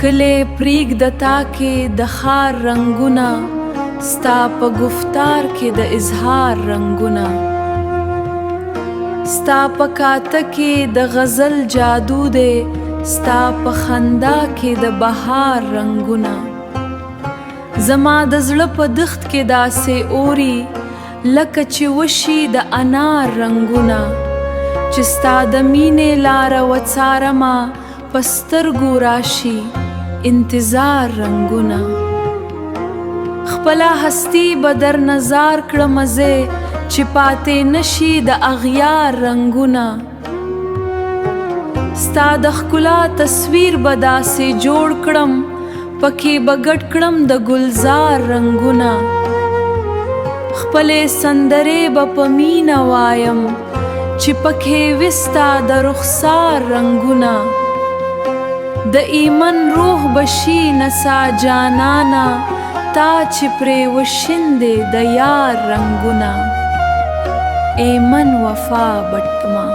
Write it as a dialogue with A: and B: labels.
A: کلی پریږده تا کې د ښار رنګونه ستا په گفتار کې د اظهار رنګونه ستا په کاته کې د غزل جادو دی ستا په خندا کې د بهار رنګونه زما د زړه په دښت کې داسې اوري لکه چې وشي د انار رنګونه چې ستا د مینې لاره وڅارمه په سترګو راشي انتظار رنګونه خپله هستی به در نظار کړمه زه چې پاتې نشي د اغیار رنګونه ستا د ښکلا تصویر به داسې جوړ کړم پکې به ګډ کړم د ګلزار رنګونه خپلې سندرې به په مینه وایم چې پکې وستا د رخسار رنګونه د ایمن روح بشي نسا جانانا تا چې پرې وشیندې د یار رنګونه ایمن وفا بټما